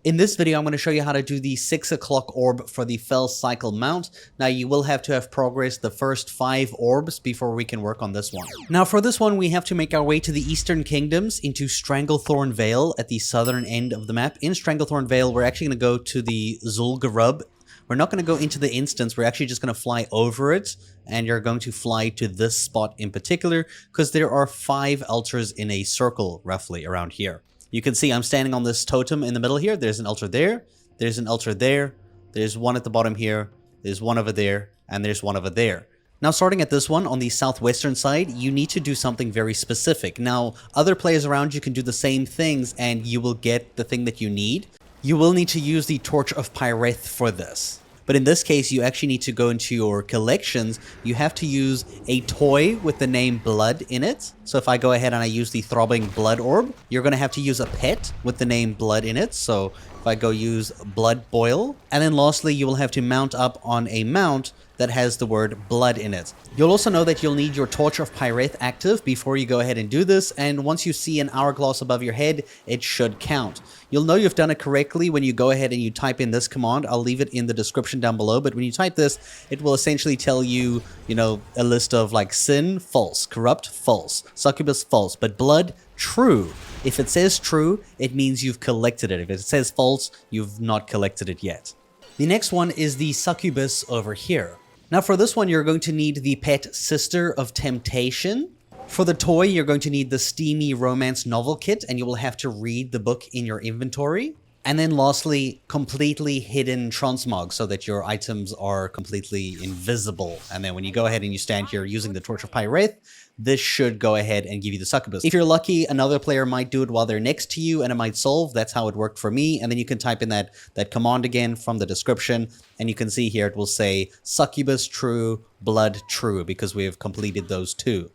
In this video, I'm going to show you how to do the 6 o'clock orb for the Felcycle Mount. Now, you will have to have progressed the first 5 orbs before we can work on this one. Now, for this one, we have to make our way to the Eastern Kingdoms into Stranglethorn Vale at the southern end of the map. In Stranglethorn Vale, we're actually going to go to the Zul'Gurub. We're not going to go into the instance, we're actually just going to fly over it, and you're going to fly to this spot in particular, because there are 5 altars in a circle, roughly, around here. You can see I'm standing on this totem in the middle here. There's an altar there, there's an altar there, there's one at the bottom here, there's one over there, and there's one over there. Now, starting at this one on the southwestern side, you need to do something very specific. Now, other players around you can do the same things, and you will get the thing that you need. You will need to use the Torch of Pyreth for this. But in this case, you actually need to go into your collections. You have to use a toy with the name Blood in it. So if I go ahead and I use the Throbbing Blood Orb, you're going to have to use a pet with the name Blood in it. So if I go use Blood Boil. And then lastly, you will have to mount up on a mount that has the word blood in it. You'll also know that you'll need your Torch of Pyreth active before you go ahead and do this, and once you see an hourglass above your head, it should count. You'll know you've done it correctly when you go ahead and you type in this command. I'll leave it in the description down below, but when you type this, it will essentially tell you, a list of like sin, false, corrupt, false, succubus, false, but blood, true. If it says true, it means you've collected it. If it says false, you've not collected it yet. The next one is the succubus over here. Now for this one, you're going to need the pet Sister of Temptation. For the toy, you're going to need the Steamy Romance Novel Kit, and you will have to read the book in your inventory. And then lastly, completely hidden transmog, so that your items are completely invisible. And then when you go ahead and you stand here using the Torch of Pyreth, this should go ahead and give you the succubus. If you're lucky, another player might do it while they're next to you and it might solve. That's how it worked for me. And then you can type in that command again from the description, and you can see here it will say succubus true, blood true, because we have completed those 2.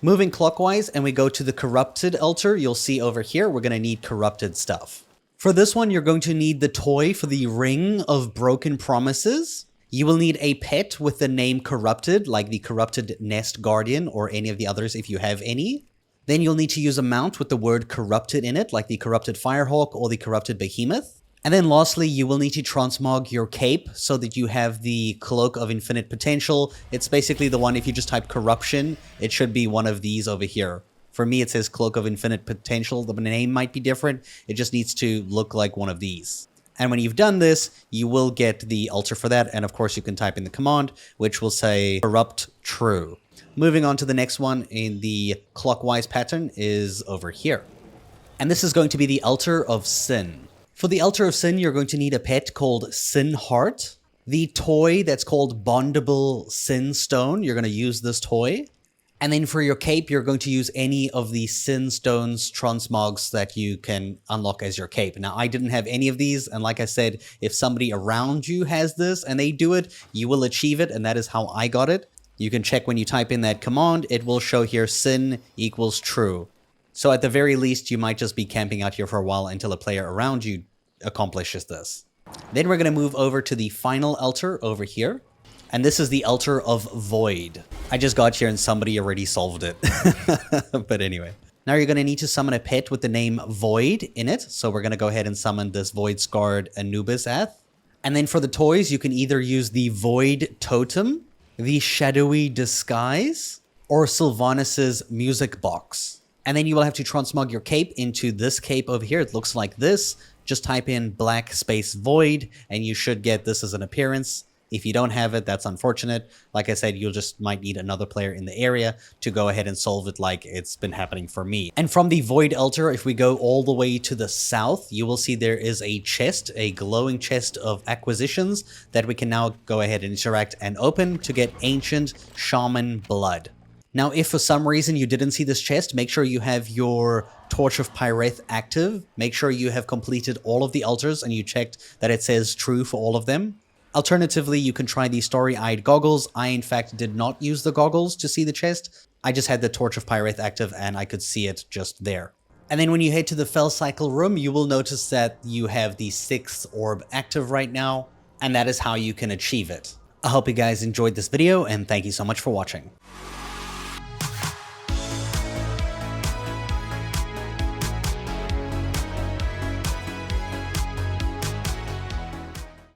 Moving clockwise and we go to the corrupted altar, you'll see over here we're going to need corrupted stuff. For this one, you're going to need the toy for the Ring of Broken Promises. You will need a pet with the name Corrupted, like the Corrupted Nest Guardian or any of the others if you have any. Then you'll need to use a mount with the word Corrupted in it, like the Corrupted Firehawk or the Corrupted Behemoth. And then lastly, you will need to transmog your cape so that you have the Cloak of Infinite Potential. It's basically the one, if you just type Corruption, it should be one of these over here. For me, it says Cloak of Infinite Potential. The name might be different. It just needs to look like one of these. And when you've done this, you will get the altar for that. And of course, you can type in the command, which will say corrupt true. Moving on to the next one in the clockwise pattern is over here. And this is going to be the altar of sin. For the altar of sin, you're going to need a pet called Sin Heart. The toy that's called Bondable Sin Stone, you're going to use this toy. And then for your cape, you're going to use any of the Sin Stones transmogs that you can unlock as your cape. Now, I didn't have any of these, and like I said, if somebody around you has this and they do it, you will achieve it, and that is how I got it. You can check when you type in that command, it will show here sin equals true. So at the very least, you might just be camping out here for a while until a player around you accomplishes this. Then we're going to move over to the final altar over here. And this is the Altar of Void. I just got here and somebody already solved it. But anyway. Now you're going to need to summon a pet with the name Void in it. So we're going to go ahead and summon this Void-Scarred Anubis Ath. And then for the toys, you can either use the Void Totem, the Shadowy Disguise, or Sylvanus's Music Box. And then you will have to transmog your cape into this cape over here. It looks like this. Just type in black space void, and you should get this as an appearance. If you don't have it, that's unfortunate. Like I said, you'll just might need another player in the area to go ahead and solve it like it's been happening for me. And from the Void Altar, if we go all the way to the south, you will see there is a chest, a glowing chest of acquisitions that we can now go ahead and interact and open to get Ancient Shaman Blood. Now, if for some reason you didn't see this chest, make sure you have your Torch of Pyreth active. Make sure you have completed all of the altars and you checked that it says true for all of them. Alternatively, you can try the Starry-Eyed Goggles. I, in fact, did not use the goggles to see the chest. I just had the Torch of Pyreth active and I could see it just there. And then when you head to the Felcycle room, you will notice that you have the 6th orb active right now, and that is how you can achieve it. I hope you guys enjoyed this video, and thank you so much for watching.